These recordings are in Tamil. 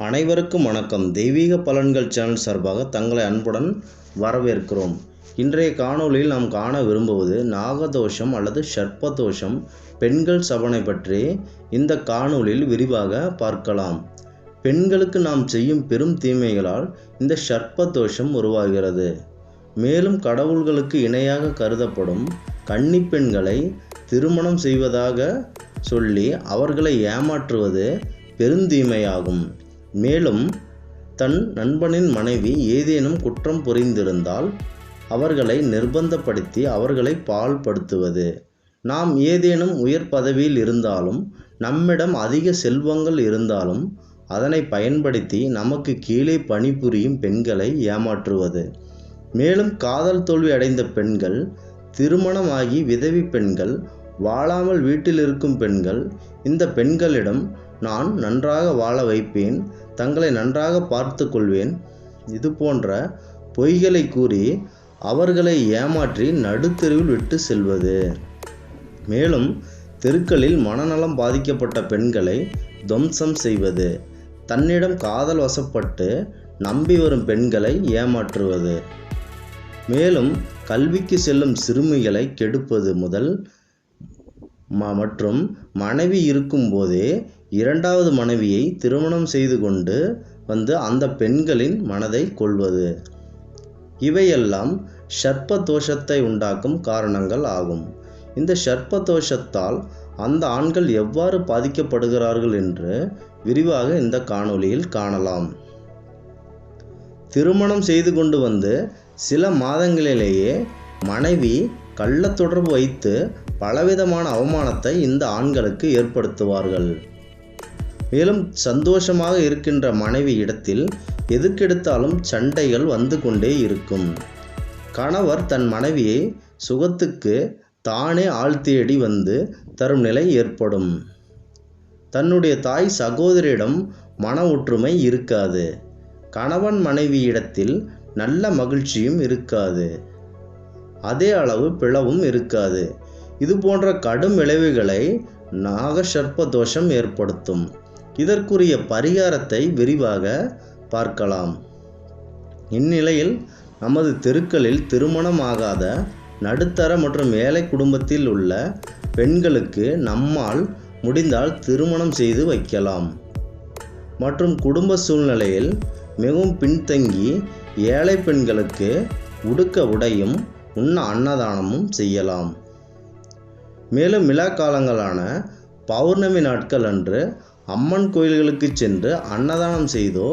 அனைவருக்கும் வணக்கம். தெய்வீக பலன்கள் சேனல் சார்பாக தங்களை அன்புடன் வரவேற்கிறோம். இன்றைய காணொளியில் நாம் காண விரும்புவது நாகதோஷம் அல்லது சர்ப்பதோஷம், பெண்கள் சபனை பற்றி இந்த காணொளியில் விரிவாக பார்க்கலாம். பெண்களுக்கு நாம் செய்யும் பெரும் தீமைகளால் இந்த சர்ப்பதோஷம் உருவாகிறது. மேலும் கடவுள்களுக்கு இணையாக கருதப்படும் கன்னி பெண்களை திருமணம் செய்வதாக சொல்லி அவர்களை ஏமாற்றுவது பெருந்தீமையாகும். மேலும் தன் நண்பனின் மனைவி ஏதேனும் குற்றம் புரிந்திருந்தால் அவர்களை நிர்பந்தப்படுத்தி அவர்களை பாழ்படுத்துவது. நாம் ஏதேனும் உயர் பதவியில் இருந்தாலும் நம்மிடம் அதிக செல்வங்கள் இருந்தாலும் அதனை பயன்படுத்தி நமக்கு கீழே பணிபுரியும் பெண்களை ஏமாற்றுவது. மேலும் காதல் தோல்வி அடைந்த பெண்கள், திருமணமாகி விதவி பெண்கள், வாழாமல் வீட்டில் இருக்கும் பெண்கள், இந்த பெண்களிடம் நான் நன்றாக வாழ வைப்பேன், தங்களை நன்றாக பார்த்து கொள்வேன், இது போன்ற பொய்களை கூறி அவர்களை ஏமாற்றி நடுத்தெருவில் விட்டு செல்வது. மேலும் தெருக்களில் மனநலம் பாதிக்கப்பட்ட பெண்களை துவம்சம் செய்வது. தன்னிடம் காதல் வசப்பட்டு நம்பி வரும் பெண்களை ஏமாற்றுவது. மேலும் கல்விக்கு செல்லும் சிறுமிகளை கெடுப்பது முதல் மற்றும் மனைவி இருக்கும் போதே இரண்டாவது மனைவியை திருமணம் செய்து கொண்டு வந்து அந்த பெண்களின் மனதை கொள்வது. இவையெல்லாம் சர்ப்ப தோஷத்தை உண்டாக்கும் காரணங்கள் ஆகும். இந்த சர்ப்ப தோஷத்தால் அந்த ஆண்கள் எவ்வாறு பாதிக்கப்படுகிறார்கள் என்று விரிவாக இந்த காணொளியில் காணலாம். திருமணம் செய்து கொண்டு வந்து சில மாதங்களிலேயே மனைவி கள்ள தொடர்பு வைத்து பலவிதமான அவமானத்தை இந்த ஆண்களுக்கு ஏற்படுத்துவார்கள். மேலும் சந்தோஷமாக இருக்கின்ற மனைவி இடத்தில் எதுக்கெடுத்தாலும் சண்டைகள் வந்து கொண்டே இருக்கும். கணவர் தன் மனைவியை சுகத்துக்கு தானே ஆள் தேடி வந்து தரும் நிலை ஏற்படும். தன்னுடைய தாய் சகோதரியிடம் மன ஒற்றுமை இருக்காது. கணவன் மனைவி இடத்தில் நல்ல மகிழ்ச்சியும் இருக்காது. அதே அளவு பிளவும் இருக்காது. இது போன்ற கடும் விளைவுகளை நாகசர்ப்ப தோஷம் ஏற்படுத்தும். இதற்குரிய பரிகாரத்தை விரிவாக பார்க்கலாம். இந்நிலையில் நமது தெருக்களில் திருமணமாகாத நடுத்தர மற்றும் ஏழை குடும்பத்தில் உள்ள பெண்களுக்கு நம்மால் முடிந்தால் திருமணம் செய்து வைக்கலாம். மற்றும் குடும்ப சூழ்நிலையில் மிகவும் பின்தங்கி ஏழை பெண்களுக்கு உடுக்க உடையும் உண்ண அன்னதானமும் செய்யலாம். மேலும் விழா காலங்களான பௌர்ணமி நாட்கள் அன்று அம்மன் கோயில்களுக்கு சென்று அன்னதானம் செய்தோ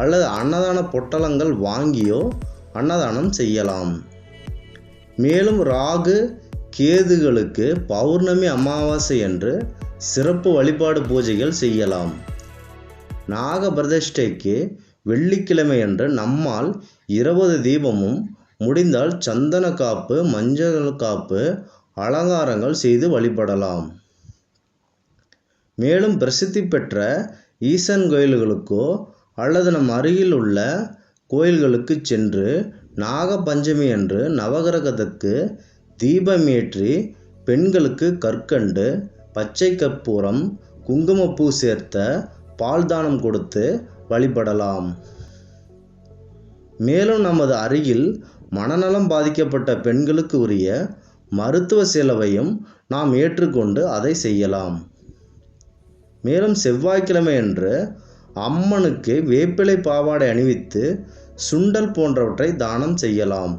அல்லது அன்னதான பொட்டலங்கள் வாங்கியோ அன்னதானம் செய்யலாம். மேலும் ராகு கேதுகளுக்கு பௌர்ணமி அமாவாசை என்று சிறப்பு வழிபாடு பூஜைகள் செய்யலாம். நாக பிரதிஷ்டைக்கு வெள்ளிக்கிழமை அன்று நம்மால் 20 தீபமும் முடிந்தால் சந்தன காப்பு, மஞ்சள் காப்பு, அலங்காரங்கள் செய்து வழிபடலாம். மேலும் பிரசித்தி பெற்ற ஈசன் கோயில்களுக்கோ அல்லது நம் அருகில் உள்ள கோயில்களுக்கு சென்று நாக பஞ்சமி அன்று நவகிரகத்துக்கு தீபமேற்றி பெண்களுக்கு கற்கண்டு, பச்சை கற்பூரம், குங்குமப்பூ சேர்த்த பால் தானம் கொடுத்து வழிபடலாம். மேலும் நமது அருகில் மனநலம் பாதிக்கப்பட்ட பெண்களுக்கு உரிய மருத்துவ செலவையும் நாம் ஏற்றுக்கொண்டு அதை செய்யலாம். மேலும் செவ்வாய்க்கிழமை அன்று அம்மனுக்கு வேப்பிலை பாவாடை அணிவித்து சுண்டல் போன்றவற்றை தானம் செய்யலாம்.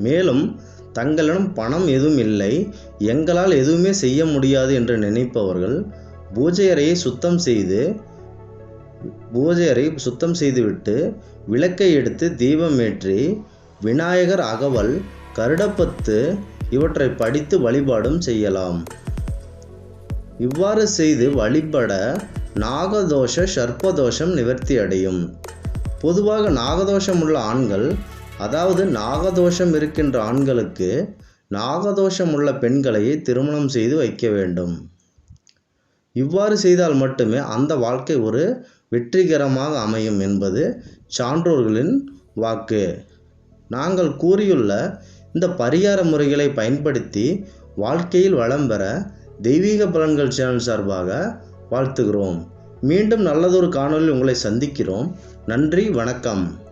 மேலும் தங்களிடம் பணம் எதுவும் இல்லை, எங்களால் எதுவுமே செய்ய முடியாது என்று நினைப்பவர்கள் பூஜை அறையை சுத்தம் செய்துவிட்டு விளக்கை எடுத்து தீபமேற்றி விநாயகர் அகவல், கருடப்பத்து இவற்றை படித்து வழிபாடும் செய்யலாம். இவ்வாறு செய்து வழிபட நாகதோஷ சர்ப்பதோஷம் நிவர்த்தி அடையும். பொதுவாக நாகதோஷம் உள்ள ஆண்கள், அதாவது நாகதோஷம் இருக்கின்ற ஆண்களுக்கு நாகதோஷம் உள்ள பெண்களையே திருமணம் செய்து வைக்க வேண்டும். இவ்வாறு செய்தால் மட்டுமே அந்த வாழ்க்கை ஒரு வெற்றிகரமாக அமையும் என்பது சான்றோர்களின் வாக்கு. நாங்கள் கூறியுள்ள இந்த பரிகார முறைகளை பயன்படுத்தி வாழ்க்கையில் வளம் பெற தெய்வீக பலன்கள் சேனல் சார்பாக வாழ்த்துகிறோம். மீண்டும் நல்லதொரு காணொளியில் உங்களை சந்திக்கிறோம். நன்றி, வணக்கம்.